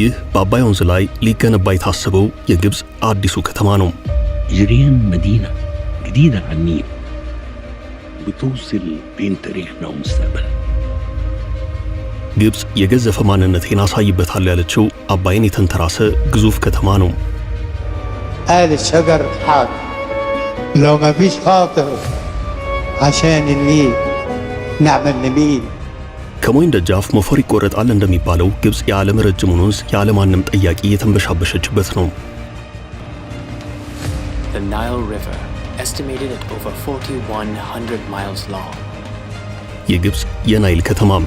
ይህ በአባይ ወንዝ ላይ ሊገነባ የታሰበው የግብጽ አዲሱ ከተማ ነው። جريان مدينة جديدة على النيل بتوصل بين تاريخنا ومستقبلنا. ግብጽ የገዘፈ ማንነቴን አሳይበታል ያለችው አባይን የተንተራሰ ግዙፍ ከተማ ነው። هذا الشجر حاضر لو ما فيش خاطر عشان النيل نعمل نميل ከሞይን ደጃፍ ሞፈር ይቆረጣል እንደሚባለው ግብጽ የዓለም ረጅሙን ወንዝ ያለማንም ጠያቂ የተንበሻበሸችበት ነው። The Nile River, estimated at over 4100 miles long. የግብጽ የናይል ከተማም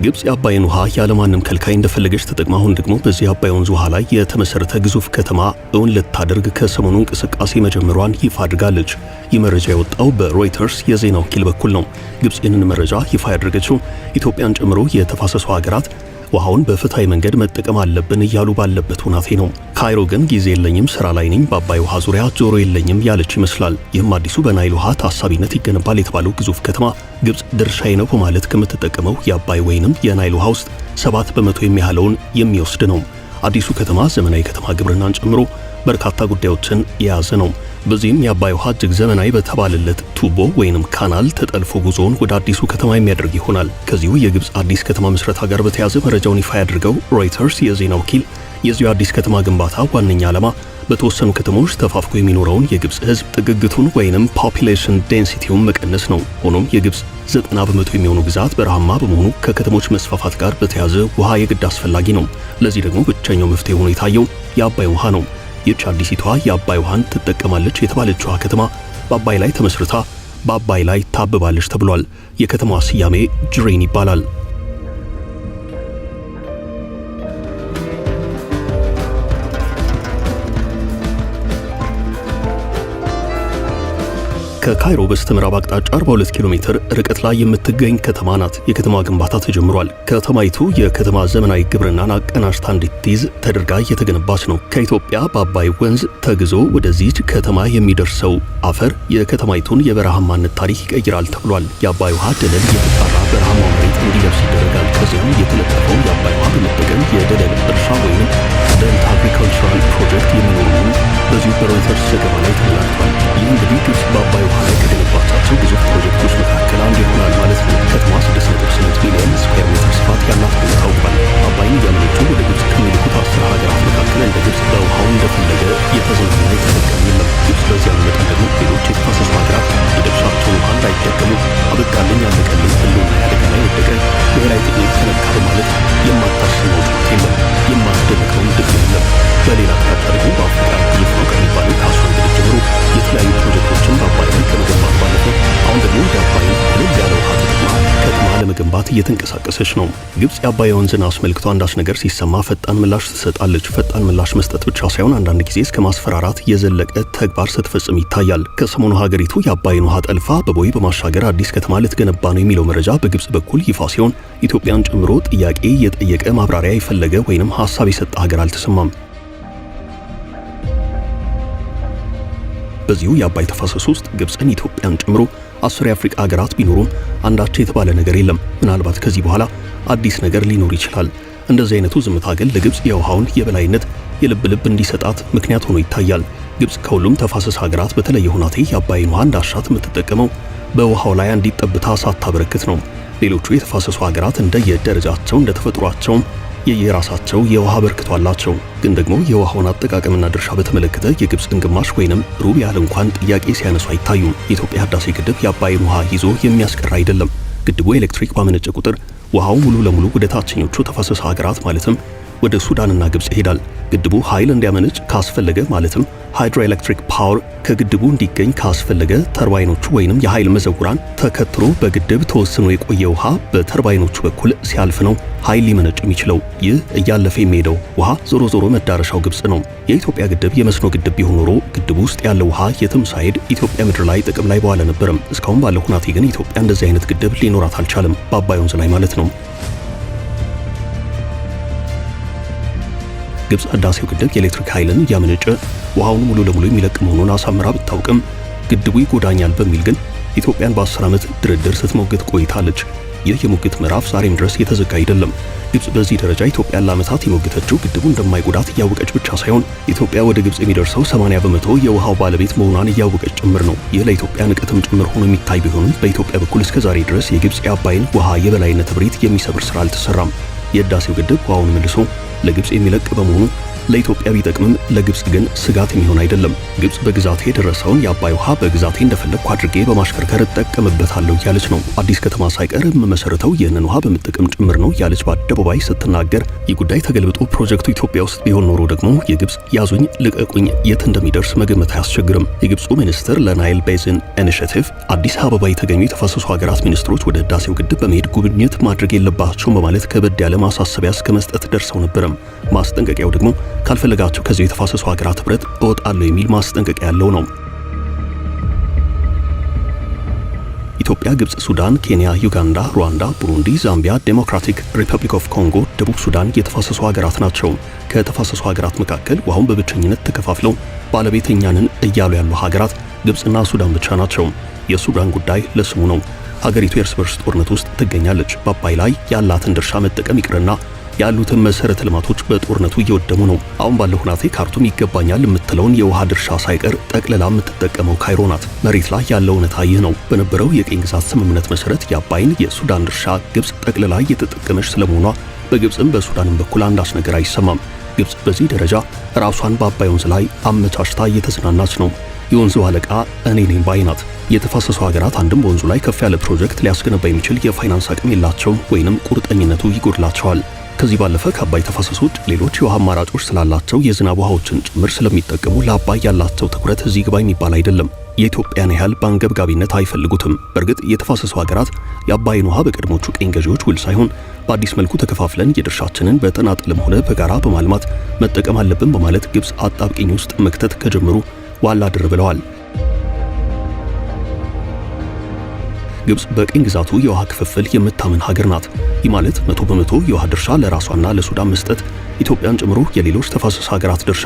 ግብጽ የአባይን ውሃ ያለማንም ከልካይ እንደፈለገች ተጠቅማ አሁን ደግሞ በዚህ አባይ ወንዝ ውሃ ላይ የተመሰረተ ግዙፍ ከተማ እውን ልታደርግ ከሰሞኑ እንቅስቃሴ መጀመሯን ይፋ አድርጋለች። ይህ መረጃ የወጣው በሮይተርስ የዜና ወኪል በኩል ነው። ግብጽ ይህንን መረጃ ይፋ ያደረገችው ኢትዮጵያን ጨምሮ የተፋሰሱ ሀገራት ውሃውን በፍትሃዊ መንገድ መጠቀም አለብን እያሉ ባለበት ሁናቴ ነው። ካይሮ ግን ጊዜ የለኝም፣ ስራ ላይ ነኝ፣ በአባይ ውሃ ዙሪያ ጆሮ የለኝም ያለች ይመስላል። ይህም አዲሱ በናይል ውሃ ታሳቢነት ይገነባል የተባለው ግዙፍ ከተማ ግብጽ ድርሻዬ ነው በማለት ከምትጠቀመው የአባይ ወይንም የናይል ውሃ ውስጥ 7% የሚያህለውን የሚወስድ ነው። አዲሱ ከተማ ዘመናዊ ከተማ ግብርናን ጨምሮ በርካታ ጉዳዮችን የያዘ ነው። በዚህም የአባይ ውሃ እጅግ ዘመናዊ በተባለለት ቱቦ ወይንም ካናል ተጠልፎ ጉዞውን ወደ አዲሱ ከተማ የሚያደርግ ይሆናል። ከዚሁ የግብጽ አዲስ ከተማ ምስረታ ጋር በተያያዘ መረጃውን ይፋ ያደርገው ሮይተርስ የዜና ወኪል የዚሁ አዲስ ከተማ ግንባታ ዋነኛ ዓላማ በተወሰኑ ከተሞች ተፋፍቆ የሚኖረውን የግብጽ ሕዝብ ጥግግቱን ወይንም ፖፑሌሽን ዴንሲቲውን መቀነስ ነው። ሆኖም የግብጽ 90% የሚሆኑ ግዛት በረሃማ በመሆኑ ከከተሞች መስፋፋት ጋር በተያያዘ ውሃ የግድ አስፈላጊ ነው። ለዚህ ደግሞ ብቸኛው መፍትሄ ሆኖ የታየው የአባይ ውሃ ነው። ይህች አዲሲቷ የአባይ ውሃን ትጠቀማለች የተባለችው ከተማ በአባይ ላይ ተመስርታ በአባይ ላይ ታብባለች ተብሏል። የከተማዋ ስያሜ ጅሬን ይባላል። ከካይሮ በስተምዕራብ አቅጣጫ 42 ኪሎ ሜትር ርቀት ላይ የምትገኝ ከተማ ናት። የከተማ ግንባታ ተጀምሯል። ከተማይቱ የከተማ ዘመናዊ ግብርናን አቀናጅታ እንድትይዝ ተደርጋ እየተገነባች ነው። ከኢትዮጵያ በአባይ ወንዝ ተግዞ ወደዚህች ከተማ የሚደርሰው አፈር የከተማይቱን የበረሃማነት ታሪክ ይቀይራል ተብሏል። የአባይ ውሃ ደለል የተጣራ በረሃማው መሬት እንዲለብስ ይደረጋል። ከዚያም የተለጠፈው የአባይ ውሃ በመጠቀም የደለል እርሻ ወይም ደልታ አግሪካልቸራል ፕሮጀክት የሚኖሩ በዚሁ በሮይተርስ ዘገባ ላይ ተመላክቷል። ይህ እንግዲህ ግብጽ በአባይ ውሃ ላይ ከገነባቻቸው ግዙፍ ፕሮጀክቶች መካከል አንዱ ይሆናል ማለት ነው። ከተማዋ 6.8 ሚሊዮን ስኩዌር ሜትር ስፋት ያላት ሆኖ ታውቋል። አባይን እያመነጩ ወደ ግብጽ ከሚልኩት 10 ሀገራት መካከል እንደ ግብጽ በውሃው እንደፈለገ የተዘመነ የተጠቀም የለም። ግብጽ በዚያ መጠን ደግሞ ሌሎች የተፋሰሱ ሀገራት የድርሻቸውን ውሃ እንዳይጠቀሙ አበቃልኝ ያለቀልኝ ህልውና አደጋ ላይ ወደቀ ብሔራዊ ጥቅም ተነካ በማለት የማታስበው ጥረት የለም፣ የማትደነቀው ድግ የለም። በሌላ አቅጣጫ ደግሞ በአፍሪካ ግዙፍ ነው ከሚባለው ከአስዋን ግድብ ጀምሮ የተለያዩ ፕሮጀክቶችን በአባይ ላይ ከመገንባት ባለፈ አሁን ደግሞ የአባይ ትልቅ ያለ ውሃ ተጠቅማ ከተማ ለመገንባት እየተንቀሳቀሰች ነው። ግብጽ የአባይ ወንዝን አስመልክቶ አንዳች ነገር ሲሰማ ፈጣን ምላሽ ትሰጣለች። ፈጣን ምላሽ መስጠት ብቻ ሳይሆን አንዳንድ ጊዜ እስከ ማስፈራራት የዘለቀ ተግባር ስትፈጽም ይታያል። ከሰሞኑ ሀገሪቱ የአባይን ውሃ ጠልፋ በቦይ በማሻገር አዲስ ከተማ ልትገነባ ነው የሚለው መረጃ በግብጽ በኩል ይፋ ሲሆን ኢትዮጵያን ጨምሮ ጥያቄ የጠየቀ ማብራሪያ የፈለገ ወይንም ሐሳብ የሰጠ ሀገር አልተሰማም። በዚሁ የአባይ ተፋሰስ ውስጥ ግብጽን ኢትዮጵያን ጨምሮ 10 የአፍሪካ ሀገራት ቢኖሩም አንዳች የተባለ ነገር የለም። ምናልባት ከዚህ በኋላ አዲስ ነገር ሊኖር ይችላል። እንደዚህ አይነቱ ዝምታ ግን ለግብጽ የውሃውን የበላይነት የልብ ልብ እንዲሰጣት ምክንያት ሆኖ ይታያል። ግብጽ ከሁሉም ተፋሰስ ሀገራት በተለየ ሁናቴ የአባይን ውሃ እንዳሻት የምትጠቀመው በውሃው ላይ አንዲት ጠብታ ሳታበረክት ነው። ሌሎቹ የተፋሰሱ ሀገራት እንደ የደረጃቸው እንደ ተፈጥሯቸው የየራሳቸው የውሃ በርክቶ አላቸው። ግን ደግሞ የውሃውን አጠቃቀምና ድርሻ በተመለከተ የግብጽን ግማሽ ወይንም ሩብ ያህል እንኳን ጥያቄ ሲያነሱ አይታዩም። የኢትዮጵያ ህዳሴ ግድብ የአባይን ውሃ ይዞ የሚያስቀር አይደለም። ግድቡ ኤሌክትሪክ ባመነጨ ቁጥር ውሃው ሙሉ ለሙሉ ወደ ታችኞቹ ተፋሰስ ሀገራት ማለትም ወደ ሱዳንና ግብጽ ይሄዳል። ግድቡ ኃይል እንዲያመነጭ ካስፈለገ ማለትም ሃይድሮኤሌክትሪክ ፓወር ከግድቡ እንዲገኝ ካስፈለገ ተርባይኖቹ ወይንም የኃይል መዘውራን ተከትሎ በግድብ ተወስኖ የቆየ ውሃ በተርባይኖቹ በኩል ሲያልፍ ነው ኃይል ሊመነጭ የሚችለው። ይህ እያለፈ የሚሄደው ውሃ ዞሮ ዞሮ መዳረሻው ግብጽ ነው። የኢትዮጵያ ግድብ የመስኖ ግድብ ቢሆን ኖሮ ግድቡ ውስጥ ያለው ውሃ የትም ሳይሄድ ኢትዮጵያ ምድር ላይ ጥቅም ላይ በዋለ ነበርም። እስካሁን ባለው ሁናቴ ግን ኢትዮጵያ እንደዚህ አይነት ግድብ ሊኖራት አልቻለም፣ በአባይ ወንዝ ላይ ማለት ነው። ግብጽ ህዳሴው ግድብ የኤሌክትሪክ ኃይልን እያመነጨ ውሃውን ሙሉ ለሙሉ የሚለቅ መሆኑን አሳምራ ብታውቅም ግድቡ ይጎዳኛል በሚል ግን ኢትዮጵያን በ10 ዓመት ድርድር ስትሞግት ቆይታለች። ይህ የሙግት ምዕራፍ ዛሬም ድረስ የተዘጋ አይደለም። ግብጽ በዚህ ደረጃ ኢትዮጵያን ለዓመታት የሞገተችው ግድቡ እንደማይጎዳት እያወቀች ብቻ ሳይሆን ኢትዮጵያ ወደ ግብጽ የሚደርሰው 80 በመቶ የውሃው ባለቤት መሆኗን እያወቀች ጭምር ነው። ይህ ለኢትዮጵያ ንቀትም ጭምር ሆኖ የሚታይ ቢሆንም በኢትዮጵያ በኩል እስከዛሬ ድረስ የግብጽ የአባይን ውሃ የበላይነት እብሪት የሚሰብር ስራ አልተሰራም። የህዳሴው ግድብ ውሃውን መልሶ ለግብጽ የሚለቅ በመሆኑ ለኢትዮጵያ ቢጠቅምም ለግብጽ ግን ስጋት የሚሆን አይደለም። ግብጽ በግዛቴ የደረሰውን የአባይ ውሃ በግዛቴ እንደፈለግኩ አድርጌ በማሽከርከር እጠቀምበታለሁ ያለች ነው። አዲስ ከተማ ሳይቀር የምመሰርተው ይህንን ውሃ በመጠቀም ጭምር ነው ያለች በአደባባይ ስትናገር፣ ይህ ጉዳይ ተገልብጦ ፕሮጀክቱ ኢትዮጵያ ውስጥ ቢሆን ኖሮ ደግሞ የግብጽ ያዙኝ ልቀቁኝ የት እንደሚደርስ መገመት አያስቸግርም። የግብጹ ሚኒስትር ለናይል ቤዝን ኢኒሺየቲቭ አዲስ አበባ የተገኙ የተፋሰሱ ሀገራት ሚኒስትሮች ወደ ህዳሴው ግድብ በመሄድ ጉብኝት ማድረግ የለባቸውም በማለት ከበድ ያለ ማሳሰቢያ እስከ መስጠት ደርሰው ነበረም። ማስጠንቀቂያው ደግሞ ካልፈለጋቸው ከዚህ የተፋሰሱ ሀገራት ህብረት እወጣለሁ የሚል ማስጠንቀቂያ ያለው ነው። ኢትዮጵያ፣ ግብጽ፣ ሱዳን፣ ኬንያ፣ ዩጋንዳ፣ ሩዋንዳ፣ ቡሩንዲ፣ ዛምቢያ፣ ዴሞክራቲክ ሪፐብሊክ ኦፍ ኮንጎ፣ ደቡብ ሱዳን የተፋሰሱ ሀገራት ናቸው። ከተፋሰሱ ሀገራት መካከል ውሃውን በብቸኝነት ተከፋፍለው ባለቤተኛንን እያሉ ያሉ ሀገራት ግብጽና ሱዳን ብቻ ናቸው። የሱዳን ጉዳይ ለስሙ ነው። ሀገሪቱ የእርስ በርስ ጦርነት ውስጥ ትገኛለች። በአባይ ላይ ያላትን ድርሻ መጠቀም ይቅርና ያሉትን መሰረተ ልማቶች በጦርነቱ እየወደሙ ነው። አሁን ባለው ሁናቴ ካርቱም ይገባኛል የምትለውን የውሃ ድርሻ ሳይቀር ጠቅልላ የምትጠቀመው ካይሮ ናት። መሬት ላይ ያለው እውነታ ይህ ነው። በነበረው የቅኝ ግዛት ስምምነት መሰረት የአባይን የሱዳን ድርሻ ግብጽ ጠቅልላ እየተጠቀመች ስለመሆኗ በግብጽም በሱዳንም በኩል አንዳች ነገር አይሰማም። ግብጽ በዚህ ደረጃ ራሷን በአባይ ወንዝ ላይ አመቻችታ እየተዝናናች ነው። የወንዙ አለቃ እኔ ነኝ ባይ ናት። የተፋሰሱ ሀገራት አንድም በወንዙ ላይ ከፍ ያለ ፕሮጀክት ሊያስገነባ የሚችል የፋይናንስ አቅም የላቸውም ወይንም ቁርጠኝነቱ ይጎድላቸዋል። ከዚህ ባለፈ ከአባይ ተፋሰስ ውጭ ሌሎች የውሃ አማራጮች ስላላቸው የዝናብ ውሃዎችን ጭምር ስለሚጠቀሙ ለአባይ ያላቸው ትኩረት እዚህ ግባ የሚባል አይደለም። የኢትዮጵያን ያህል በአንገብጋቢነት አይፈልጉትም። በእርግጥ የተፋሰሱ ሀገራት የአባይን ውሃ በቀድሞቹ ቅኝ ገዢዎች ውል ሳይሆን በአዲስ መልኩ ተከፋፍለን የድርሻችንን በተናጥልም ሆነ በጋራ በማልማት መጠቀም አለብን በማለት ግብጽ አጣብቂኝ ውስጥ መክተት ከጀመሩ ዋላ ድር ብለዋል። ግብጽ በቅኝ ግዛቱ የውሃ ክፍፍል የምታምን ሀገር ናት። ይህ ማለት 100% የውሃ ድርሻ ለራሷና ለሱዳን መስጠት ኢትዮጵያን ጨምሮ የሌሎች ተፋሰስ ሀገራት ድርሻ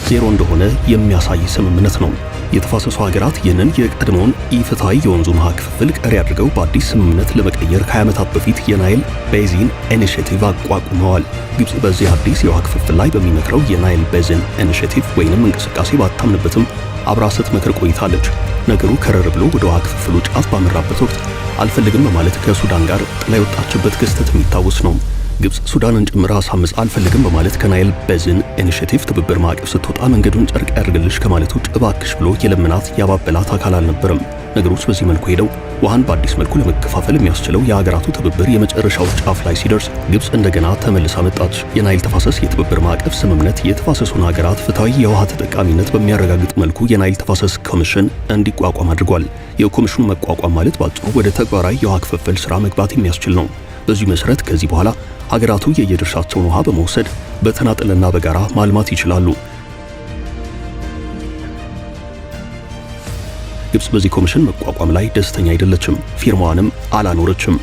ዜሮ እንደሆነ የሚያሳይ ስምምነት ነው። የተፋሰሱ ሀገራት ይህንን የቀድሞውን ኢፍትሐዊ የወንዙን ውሃ ክፍፍል ቀሪ አድርገው በአዲስ ስምምነት ለመቀየር ከ20 ዓመታት በፊት የናይል ቤዚን ኢኒሺየቲቭ አቋቁመዋል። ግብጽ በዚህ አዲስ የውሃ ክፍፍል ላይ በሚመክረው የናይል ቤዚን ኢኒሺየቲቭ ወይንም እንቅስቃሴ ባታምንበትም አብራ ስትመክር ቆይታለች። ነገሩ ከረር ብሎ ወደ ውሃ ክፍፍሉ ጫፍ ባመራበት ወቅት አልፈልግም በማለት ከሱዳን ጋር ጥላ የወጣችበት ክስተት የሚታወስ ነው። ግብጽ ሱዳንን ጭምራ አሳምጻ አልፈልግም በማለት ከናይል ቤዚን ኢኒሺየቲቭ ትብብር ማዕቀፍ ስትወጣ መንገዱን ጨርቅ ያድርግልሽ ከማለት ውጭ እባክሽ ብሎ የለመናት ያባበላት አካል አልነበረም። ነገሮች በዚህ መልኩ ሄደው ውሃን በአዲስ መልኩ ለመከፋፈል የሚያስችለው የሀገራቱ ትብብር የመጨረሻው ጫፍ ላይ ሲደርስ ግብጽ እንደገና ተመልሳ መጣች። የናይል ተፋሰስ የትብብር ማዕቀፍ ስምምነት የተፋሰሱን ሀገራት ፍትሐዊ የውሃ ተጠቃሚነት በሚያረጋግጥ መልኩ የናይል ተፋሰስ ኮሚሽን እንዲቋቋም አድርጓል። የኮሚሽኑ መቋቋም ማለት ባጭሩ ወደ ተግባራዊ የውሃ ክፍፍል ስራ መግባት የሚያስችል ነው። በዚህ መሰረት ከዚህ በኋላ ሀገራቱ የየድርሻቸውን ውሃ በመውሰድ በተናጠልና በጋራ ማልማት ይችላሉ። ግብጽ በዚህ ኮሚሽን መቋቋም ላይ ደስተኛ አይደለችም። ፊርማዋንም አላኖረችም።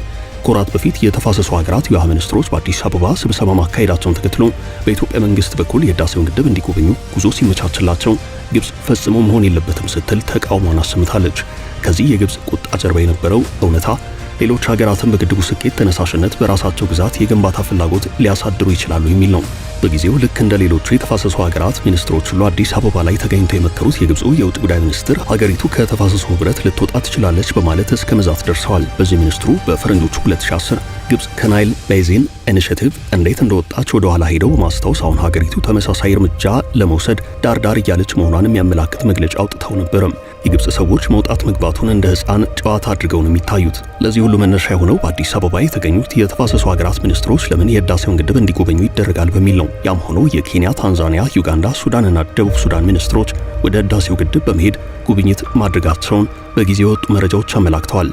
ከወራት በፊት የተፋሰሱ ሀገራት የውሃ ሚኒስትሮች በአዲስ አበባ ስብሰባ ማካሄዳቸውን ተከትሎ በኢትዮጵያ መንግስት በኩል የህዳሴውን ግድብ እንዲጎበኙ ጉዞ ሲመቻችላቸው ግብጽ ፈጽሞ መሆን የለበትም ስትል ተቃውሟን አሰምታለች። ከዚህ የግብጽ ቁጣ ጀርባ የነበረው እውነታ ሌሎች ሀገራትን በግድቡ ስኬት ተነሳሽነት በራሳቸው ግዛት የግንባታ ፍላጎት ሊያሳድሩ ይችላሉ የሚል ነው። በጊዜው ልክ እንደ ሌሎቹ የተፋሰሱ ሀገራት ሚኒስትሮች ሁሉ አዲስ አበባ ላይ ተገኝተው የመከሩት የግብፁ የውጭ ጉዳይ ሚኒስትር ሀገሪቱ ከተፋሰሱ ህብረት ልትወጣ ትችላለች በማለት እስከ መዛት ደርሰዋል። በዚህ ሚኒስትሩ በፈረንጆቹ 2010 ግብጽ ከናይል ቤዚን ኢኒሺየቲቭ እንዴት እንደወጣች ወደ ኋላ ሄደው በማስታወስ አሁን ሀገሪቱ ተመሳሳይ እርምጃ ለመውሰድ ዳርዳር እያለች መሆኗን የሚያመላክት መግለጫ አውጥተው ነበርም። የግብጽ ሰዎች መውጣት መግባቱን እንደ ህፃን ጨዋታ አድርገው ነው የሚታዩት። ለዚህ ሁሉ መነሻ የሆነው በአዲስ አበባ የተገኙት የተፋሰሱ ሀገራት ሚኒስትሮች ለምን የህዳሴውን ግድብ እንዲጎበኙ ይደረጋል በሚል ነው። ያም ሆኖ የኬንያ፣ ታንዛኒያ፣ ዩጋንዳ፣ ሱዳንና ደቡብ ሱዳን ሚኒስትሮች ወደ ህዳሴው ግድብ በመሄድ ጉብኝት ማድረጋቸውን በጊዜው የወጡ መረጃዎች አመላክተዋል።